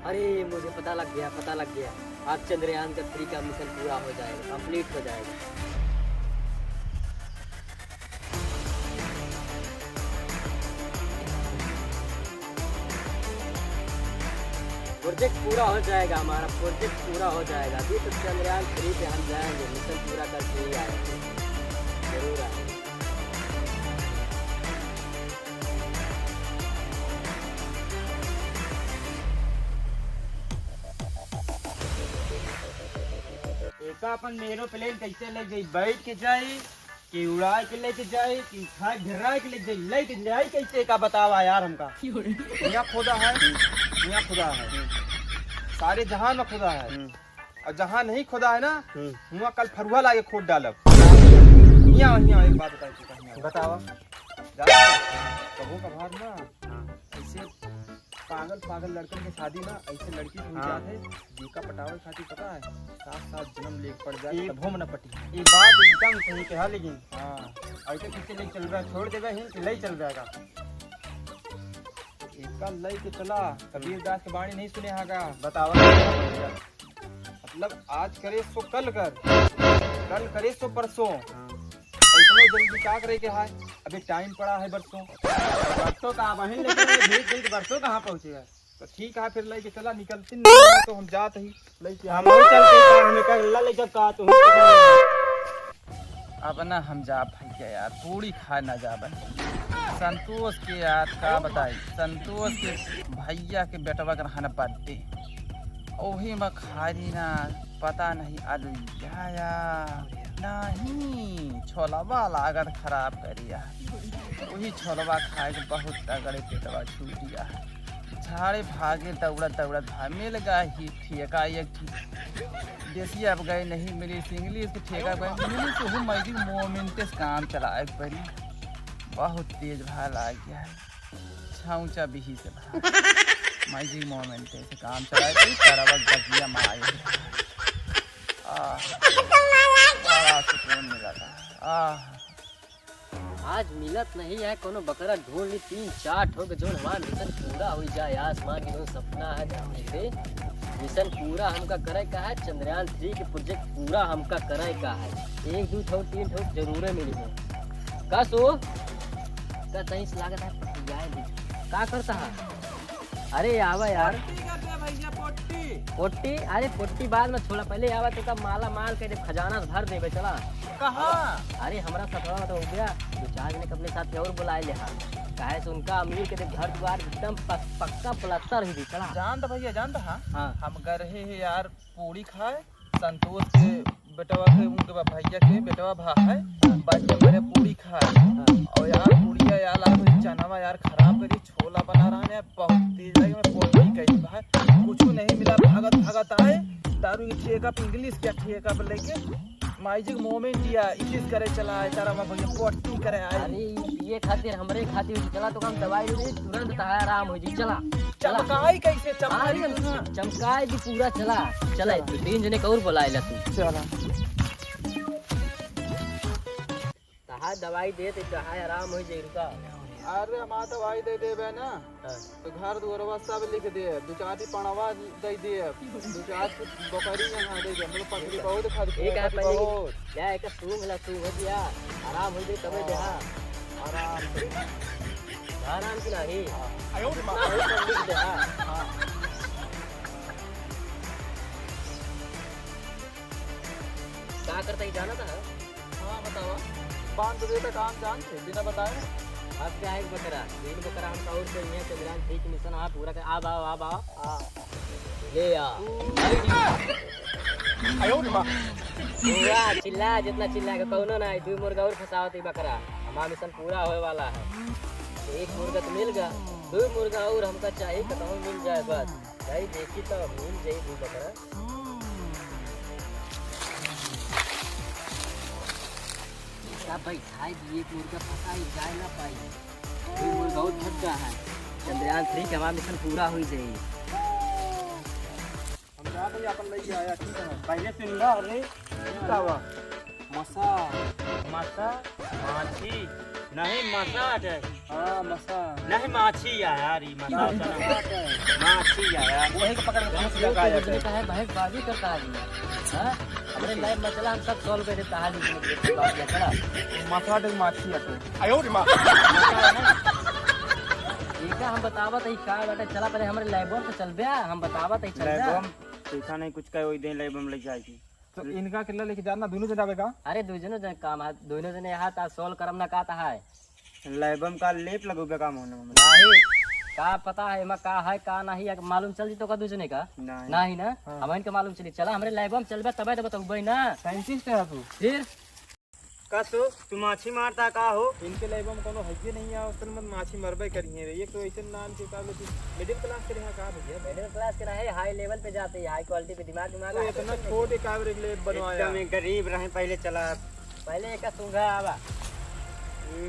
अरे मुझे पता लग गया। आज चंद्रयान का 3 का मिशन पूरा हो जाएगा, कंप्लीट हो जाएगा। प्रोजेक्ट पूरा हो जाएगा, हमारा प्रोजेक्ट पूरा हो जाएगा। अभी तो चंद्रयान 3 पे हम जाएंगे, मिशन पूरा करके ही आएंगे, जरूर आएंगे। एका अपन एरोप्लेन कैसे ले जाई, बैठ के जाई कि उड़ा के लेके जाई कि उठा गिरा के ले जाई, लेके जाई कैसे का बतावा यार हमका। यहाँ खुदा है, यहाँ खुदा है, सारे जहान में खुदा है, और जहाँ नहीं खुदा है ना वहाँ कल फरुआ लाके खोद डालब। यहाँ एक बात बतावा कबू कभार ना ऐसे पागल लड़कन के शादी ना ऐसे लड़की हो जाते जीका पटावे खातिर पता है 7 जन्म ले पड़ जाए तब हम न पटी। ये बात एकदम सही कहा, लेकिन हाँ ऐसे किसे ले चल रहा है, छोड़ देगा ही कि ले चल जाएगा। एक लई के चला, कबीर दास की वाणी नहीं सुने हागा बतावा। मतलब आज करे सो कल कर, कल करे सो परसों, इतना जल्दी क्या करे के है, अभी टाइम पड़ा है बरसों का वहीं लेकिन बरसों कहाँ पहुँचेगा। तो ठीक है फिर लेके चला, निकलती नहीं तो हम जाते ही लेके हम चलते हमें कर ला ले जब का तुम अब ना हम जा भैया यार पूरी खा ना जा बन संतोष के यार का बताई, संतोष के भैया के बेटवा का रहना बर्थडे वही में खारी ना पता नहीं आलू नहीं छोलवा लागत खराब करिया, वही छोलवा खाए के बहुत तगड़े पेटवा छूटिया। झाड़े भागे दौड़त मिल गया ही ठेका एक देसी अब गए नहीं मिली सिंगली इसके ठेका गए मिली तो हम मैजिक मोमेंट से काम चलाए पड़ी, बहुत तेज भाल आ गया है छाऊचा बिही से मैजिक मोमेंट से काम चलाए पड़ी तरवक बजिया माए बड़ा सुकून मिला था। आज मिलत नहीं है कोनो बकरा ढूंढ ली 3-4 ठोक जो हमारा मिशन पूरा हो जाए। आसमान की जो सपना है से मिशन पूरा हमका करे का है, चंद्रयान 3 के प्रोजेक्ट पूरा हमका करे का है। 1-2 ठोक 3 ठोक जरूर मिली है का सो का तहीं से लागत है पटियाए का करता है। अरे आवा यार पोट्टी, अरे पोट्टी बाद में छोड़ा, पहले आवा तो का माला माल के खजाना भर देवे चला। कहाँ अरे हमारा सफरा तो हो गया, 2-4 जने अपने साथ और बुलाए ले काहे से उनका अमीर के घर द्वार एकदम पक्का प्लास्टर ही चला। जानता भैया जानता हाँ हम गए रहे हैं यार पूरी खाए, संतोष के बेटवा के उनके भैया के बेटवा भा है बच्चे मेरे पूरी खाए और यार पूड़िया यार चनावा यार खराब करी छोला बना रहा है बहुत तेज लगे मैं पोटी कही भाई कुछ नहीं मिला, भागत आए दारू की ठेका पे इंग्लिश क्या ठेका पे लेके मैजिक मोमेंट दिया इस करे चला है तारा भैया पोटी करे आए। अरे ये खातिर हमरे खातिर चला तो हम दवाई ले तुरंत तहां आराम हो जी। चला चमकाई कैसे चमकाई भी पूरा चला 3 जने और बुलाए ला तू चला तहां दवाई दे ते तहां आराम हो जाई रुका। अरे हमारा दवाई दे देवे ना तो घर दुआरवा सब लिख दे, 2-4 पणवा दे दे, 2-4 बकरी यहाँ दे दे, मतलब पकड़ी बहुत खाद एक है पहले या एक तू मिला तू हो गया आराम हो जाए तबे देहा आराम की नहीं आयो लिख दे। हां क्या करता ही जाना था। हां बताओ 5 बजे तक काम जानते बिना बताए अब क्या है बकरा 3 बकरा हम और से यहाँ चंद्रयान 3 की मिशन आप पूरा कर अब आओ ले आ आयो मां पूरा चिल्ला जितना चिल्ला के कौनो ना 2 मुर्गा और फसावत बकरा हमारा मिशन पूरा होने वाला है। 1 मुर्गा तो मिल गया, 2 मुर्गा और हमका चाहिए कहीं मिल जाए बस भाई देखी तो मिल जाए 2 बकरा। भाई खाए दिए मुर्गा फंसा ही जाए ना पाई, 2 मुर्गा और फंस गया है। चंद्रयान 3 का हमारा मिशन पूरा हो जाए। हम जा भाई अपन ले आया ठीक है पहले से ना रे क्या हुआ मसा माछी नहीं मसाट है। हाँ मसा नहीं माछी है यार, ये मसाट है। माछी है यार, वही पकड़ के फंस लगा बिजली का है भैंस बाजी करता है हाँ अपने लाइफ मसला हम सब सॉल्व कर देता है मसाट माछी है। ठीक है हम बतावत है का बेटा चला पहले हमारे लैबों से चल बे हम बतावत है चल जा देखा नहीं कुछ कहे वही दिन लैब ले जाएगी। तो इनका किला लेके जाना दोनों जन जाएगा। अरे दोनों जन काम है दोनों जने यहाँ ता सॉल्व करम ना कहता है लैबम का लेप लगोगे काम होने में नहीं का पता है एमा का है का नहीं है मालूम चल जी तो का दूसरे का नहीं ना हम इनके मालूम चली चला हमारे लैब में चलबे तबे तो बताऊं ना साइंटिस्ट है तू। फिर कसो तू माछी मारता का हो? इनके लाइफ में कोनो हइये नहीं है उस में माछी मरबे करिए एक तो ऐसे नाम के काबले मिडिल क्लास के यहाँ का भैया मिडिल क्लास के रहे हाई लेवल पे जाते हैं हाई क्वालिटी पे दिमाग तो इतना छोटे काबरे के लिए बनवाया एकदम गरीब रहे पहले चला पहले एक सूंघा आवा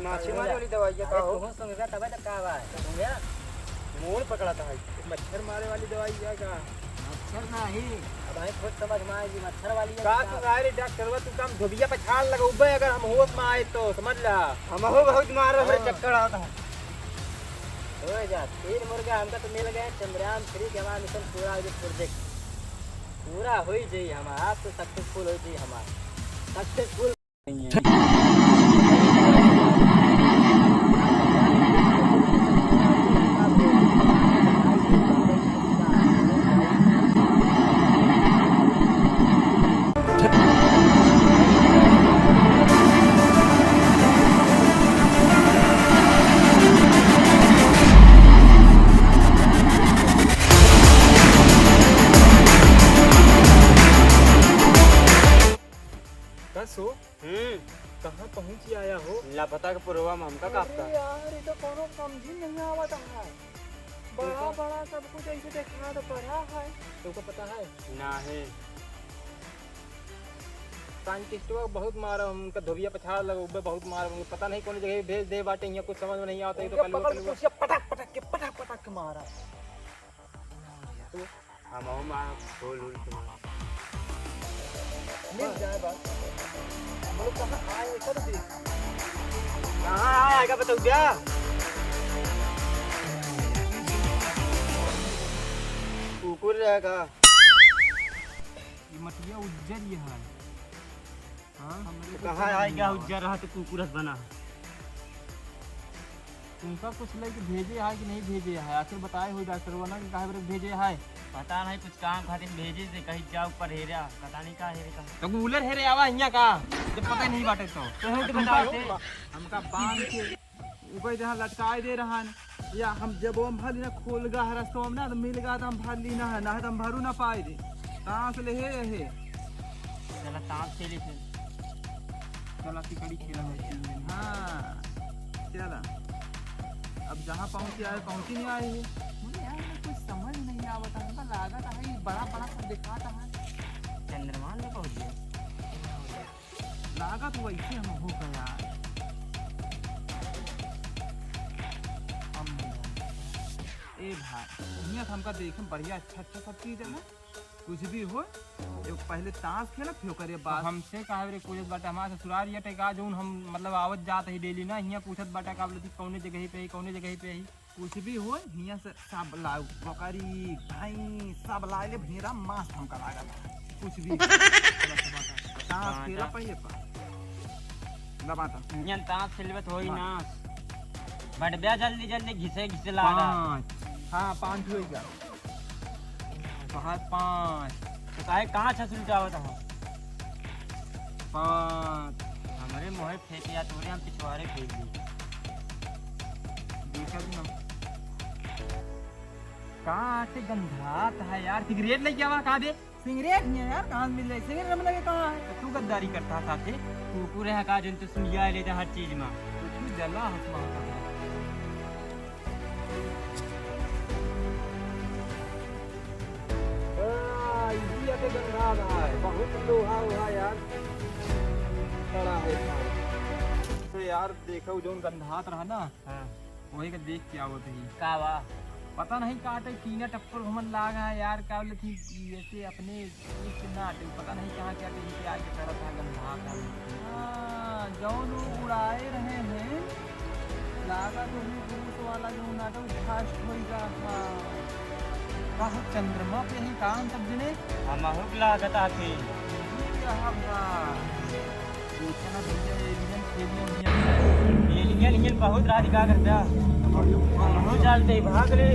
माछी मारने वाली दवाई का हो? तू सूंघा तबे तक का आवा सूंघा मोर पकड़ा था मच्छर मारे वाली दवाई है का मच्छर नहीं अब आई खुद समझ में आएगी मच्छर वाली है का तू अरे डॉक्टर तू काम धोबिया पे छाल लगा उबे अगर हम होश में आए तो समझ ला हम हो बहुत मार रहे चक्कर आता है। हो जा 3 मुर्गा हमका तो मिल गए चंद्रयान 3 के हमारा मिशन पूरा हो प्रोजेक्ट पूरा हो ही जाइए हमारा तो सक्सेसफुल हो जाइए हमारा सक्सेसफुल कसो कहाँ पहुँच आया हो? लापता के पुरवा में हमका कापता यार ये तो कोनो समझ नहीं आवत है बड़ा बड़ा सब कुछ ऐसे देखा तो पड़ा है तुमको पता है ना है साइंटिस्टों बहुत मारा उनका धोबिया पछाड़ लगा उबे बहुत मारा उनको पता नहीं कौन जगह भेज दे बाटे यहाँ कुछ समझ में नहीं आता तो पटक पटक के मारा हम मार बोल तुम्हारा मिल जाए बात हम लोग कहाँ आए कर दे कहाँ आएगा बताओ क्या कुकुर रहेगा ये मटिया उज्जर ये है हाँ हमरे को कहाँ आएगा उज्जर रहा तो कुकुर बना तुमका कुछ लेके भेजे है कि नहीं भेजे है आखिर बताए हो डॉक्टर वो ना कि काहे बरे भेजे है पता नहीं कुछ काम खातिर भेजे से कहीं जाओ पर हेरा पता नहीं का हेरे का तो कूलर हेरे आवा यहाँ का जब पता नहीं बाटे तो बताओ हमका बांध के ऊपर जहाँ लटकाए दे रहा है या हम जब हम भर ना खोल गा है रास्ता में ना तो मिल गा तो हम भर ली ना है ना तो हम भरू ना पाए दे कहाँ से ले हे चला ताप खेले थे चला कड़ी खेला है हाँ चला अब जहाँ पहुँचे आए पहुँची नहीं आए है मुझे यार कुछ समझ नहीं आवता हमका लागत है बड़ा बड़ा सब दिखाता है चंद्रमा में पहुंच गए लागत वैसे हम हो गया ए भाई यहाँ हमका देखे बढ़िया अच्छा सब चीज है ना कुछ भी हो एक पहले ताश खेला फिर करे बात हमसे कहा रे पूछत बाटे हमारा ससुराल ये टेका जोन हम मतलब आवत जात है डेली ना यहाँ पूछत बाटे का बोलती कौने जगह पे कौने जगह पे ही कुछ भी हो यहाँ से सब लाओ बकरी भाई सब ला ले भेड़ा मांस हमका लागल कुछ भी ताश खेला पहले पर लबाता यहाँ ताप खेलबे तो होई ना बट बे जल्दी जल्दी घिसे घिसे लागा हाँ 5 हो गया बाहर 5 तो काहे कहाँ छसुल जावत हो 5 हमारे मोहे फेंक या तोरे हम पिछवाड़े फेंक दी देखा भी ना कहाँ से गंधात है यार सिगरेट लेके आवा कहाँ दे सिगरेट नहीं है यार कहाँ मिल रही सिगरेट में लगे कहाँ है तू गद्दारी करता साथे कुकुर है का जोन तो सुनिया ले हर चीज में कुछ जला हसमा बहुत लोहा हुआ यार बड़ा है तो यार देखो जो गंधात रहा ना वही का देख के आवत ही का वा पता नहीं काटे कीना टप्पर घुमन लाग है यार का बोले थी ऐसे अपने नाटे पता नहीं कहाँ क्या कहीं पे आके तरह था गंधात है जौन उड़ाए रहे हैं लागा जो ही रूस वाला जो नाटक फास्ट होइगा का चंद्रमा पे ही काम तब दिने हम हुक लागत आके यहाँ बा सोचना भैया एलियन एलियन बहुत राधिका करता बहुत डालते भाग रे